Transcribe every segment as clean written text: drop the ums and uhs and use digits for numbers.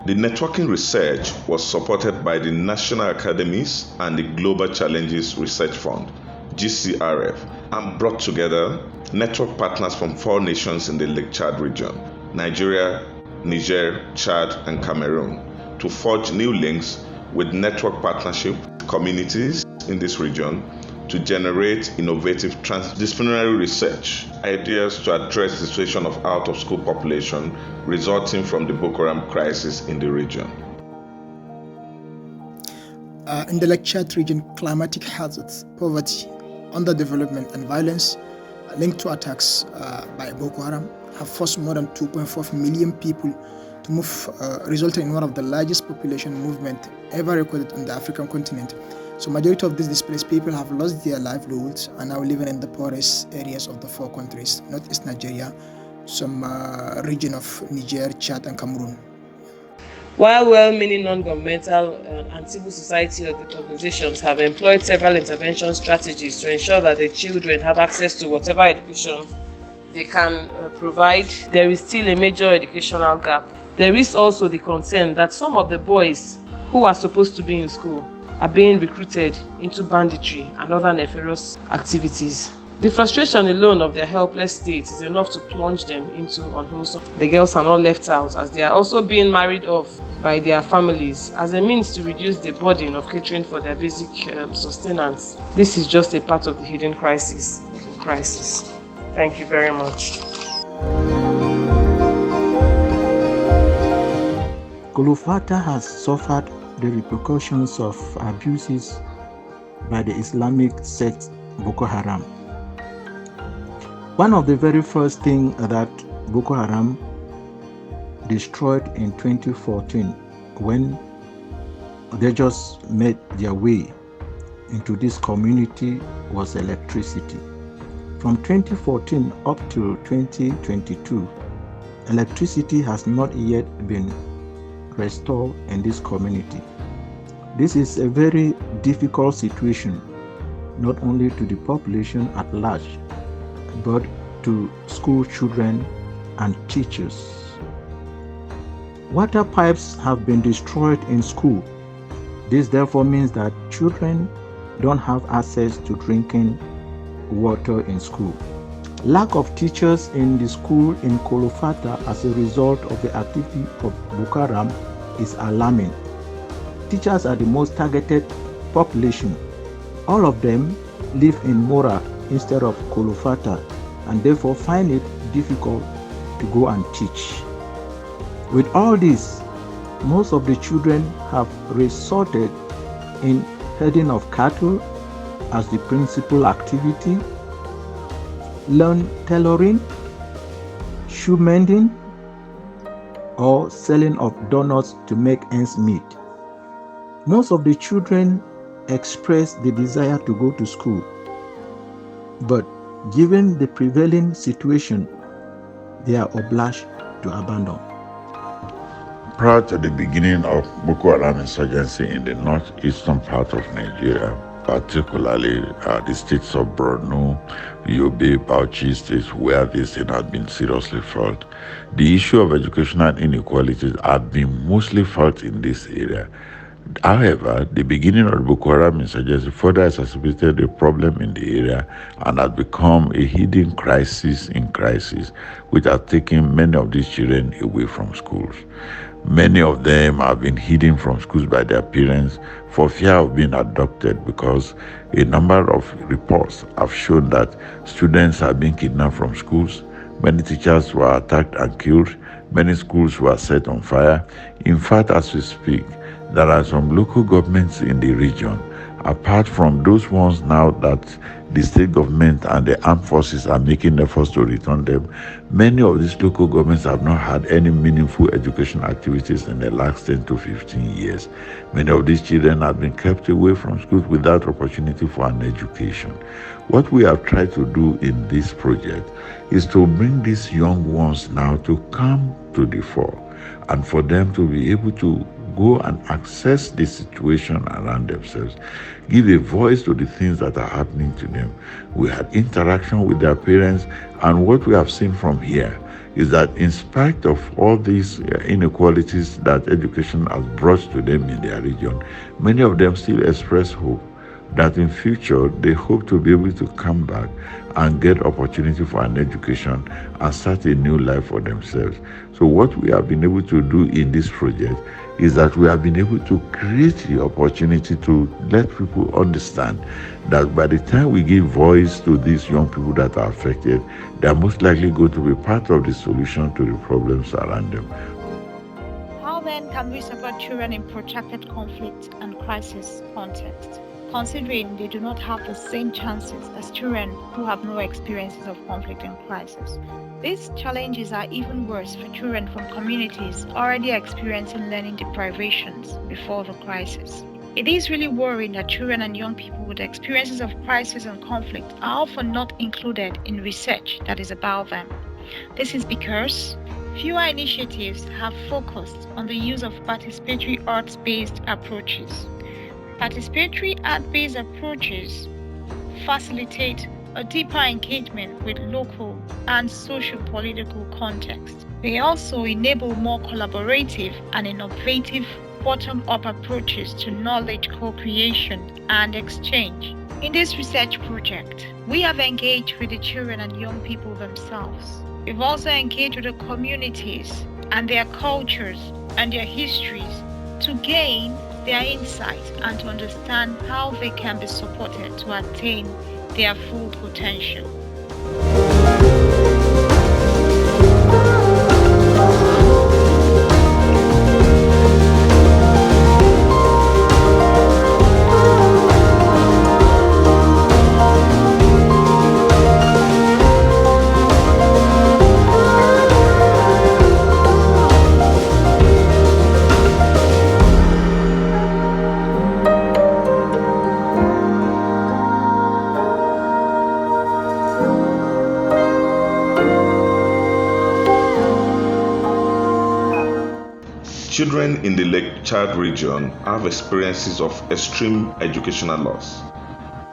The networking research was supported by the National Academies and the Global Challenges Research Fund, GCRF, and brought together network partners from 4 nations in the Lake Chad region, Nigeria, Niger, Chad, and Cameroon, to forge new links with network partnership communities in this region to generate innovative transdisciplinary research ideas to address the situation of out-of-school population resulting from the Boko Haram crisis in the region. In the Lake Chad region, climatic hazards, poverty, underdevelopment, and violence linked to attacks by Boko Haram have forced more than 2.4 million people to move, resulting in one of the largest population movements ever recorded on the African continent. So majority of these displaced people have lost their livelihoods and now living in the poorest areas of the 4 countries, Northeast Nigeria, some region of Niger, Chad, and Cameroon. While well-meaning non-governmental and civil society organizations have employed several intervention strategies to ensure that the children have access to whatever education they can provide, there is still a major educational gap. There is also the concern that some of the boys who are supposed to be in school are being recruited into banditry and other nefarious activities. The frustration alone of their helpless state is enough to plunge them into unwholesome. The girls are not left out, as they are also being married off by their families as a means to reduce the burden of catering for their basic sustenance. This is just a part of the hidden crisis. Thank you very much. Kolofata has suffered the repercussions of abuses by the Islamic sect Boko Haram. One of the very first things that Boko Haram destroyed in 2014 when they just made their way into this community was electricity. From 2014 up to 2022, electricity has not yet been restored in this community. This is a very difficult situation, not only to the population at large, but to school children and teachers. Water pipes have been destroyed in school. This therefore means that children don't have access to drinking water in school. Lack of teachers in the school in Kolofata as a result of the activity of Boko Haram is alarming. Teachers are the most targeted population. All of them live in Mora instead of Kolofata and therefore find it difficult to go and teach. With all this, most of the children have resorted in herding of cattle as the principal activity, learn tailoring, shoe mending, or selling of donuts to make ends meet. Most of the children express the desire to go to school, but given the prevailing situation, they are obliged to abandon. Prior to the beginning of Boko Haram insurgency in the northeastern part of Nigeria, particularly the states of Borno, Yobe, Bauchi states where this thing has been seriously felt, the issue of educational inequalities have been mostly felt in this area. However, the beginning of the Boko Haram insurgency further exacerbated the problem in the area and has become a hidden crisis in crisis, which has taken many of these children away from schools. Many of them have been hidden from schools by their parents for fear of being abducted, because a number of reports have shown that students have been kidnapped from schools, many teachers were attacked and killed, many schools were set on fire. In fact, as we speak, there are some local governments in the region, apart from those ones now that the state government and the armed forces are making efforts to return them. Many of these local governments have not had any meaningful education activities in the last 10 to 15 years. Many of these children have been kept away from schools without opportunity for an education. What we have tried to do in this project is to bring these young ones now to come to the fore and for them to be able to go and assess the situation around themselves, give a voice to the things that are happening to them. We had interaction with their parents, and what we have seen from here is that in spite of all these inequalities that education has brought to them in their region, many of them still express hope that in future they hope to be able to come back and get opportunity for an education and start a new life for themselves. So what we have been able to do in this project is that we have been able to create the opportunity to let people understand that by the time we give voice to these young people that are affected, they are most likely going to be part of the solution to the problems around them. How then can we support children in protracted conflict and crisis context, considering they do not have the same chances as children who have no experiences of conflict and crisis? These challenges are even worse for children from communities already experiencing learning deprivations before the crisis. It is really worrying that children and young people with experiences of crisis and conflict are often not included in research that is about them. This is because fewer initiatives have focused on the use of participatory arts-based approaches. Participatory art-based approaches facilitate a deeper engagement with local and socio-political context. They also enable more collaborative and innovative bottom-up approaches to knowledge co-creation and exchange. In this research project, we have engaged with the children and young people themselves. We've also engaged with the communities and their cultures and their histories to gain their insights and to understand how they can be supported to attain their full potential. Children in the Lake Chad region have experiences of extreme educational loss,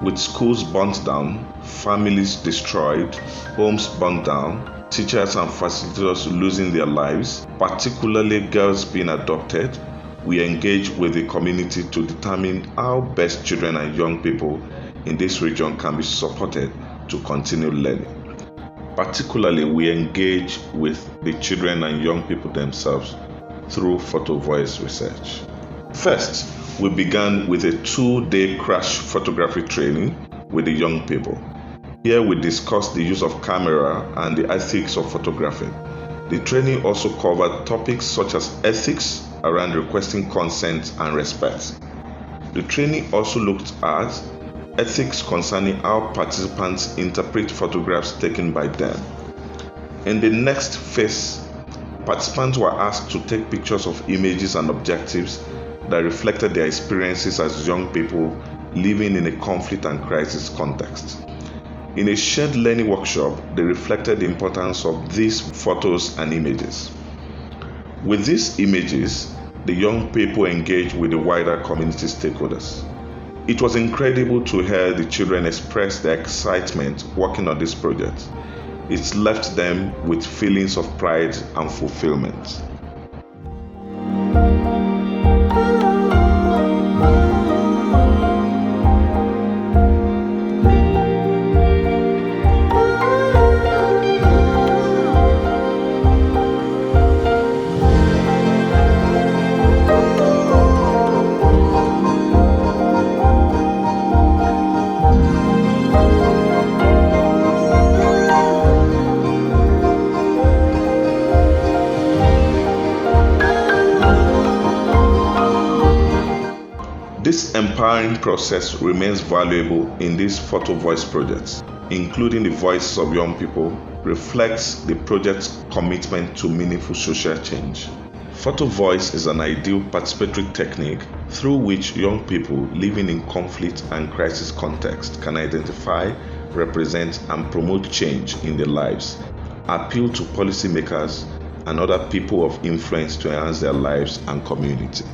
with schools burnt down, families destroyed, homes burnt down, teachers and facilitators losing their lives, particularly girls being adopted. We engage with the community to determine how best children and young people in this region can be supported to continue learning. Particularly, we engage with the children and young people themselves through photo voice research. First, we began with a 2-day crash photography training with the young people. Here we discussed the use of camera and the ethics of photography. The training also covered topics such as ethics around requesting consent and respect. The training also looked at ethics concerning how participants interpret photographs taken by them. In the next phase, participants were asked to take pictures of images and objectives that reflected their experiences as young people living in a conflict and crisis context. In a shared learning workshop, they reflected the importance of these photos and images. With these images, the young people engaged with the wider community stakeholders. It was incredible to hear the children express their excitement working on this project. It left them with feelings of pride and fulfillment. This empowering process remains valuable in these photo voice projects, including the voices of young people, reflects the project's commitment to meaningful social change. Photo voice is an ideal participatory technique through which young people living in conflict and crisis context can identify, represent, and promote change in their lives, appeal to policymakers and other people of influence to enhance their lives and community.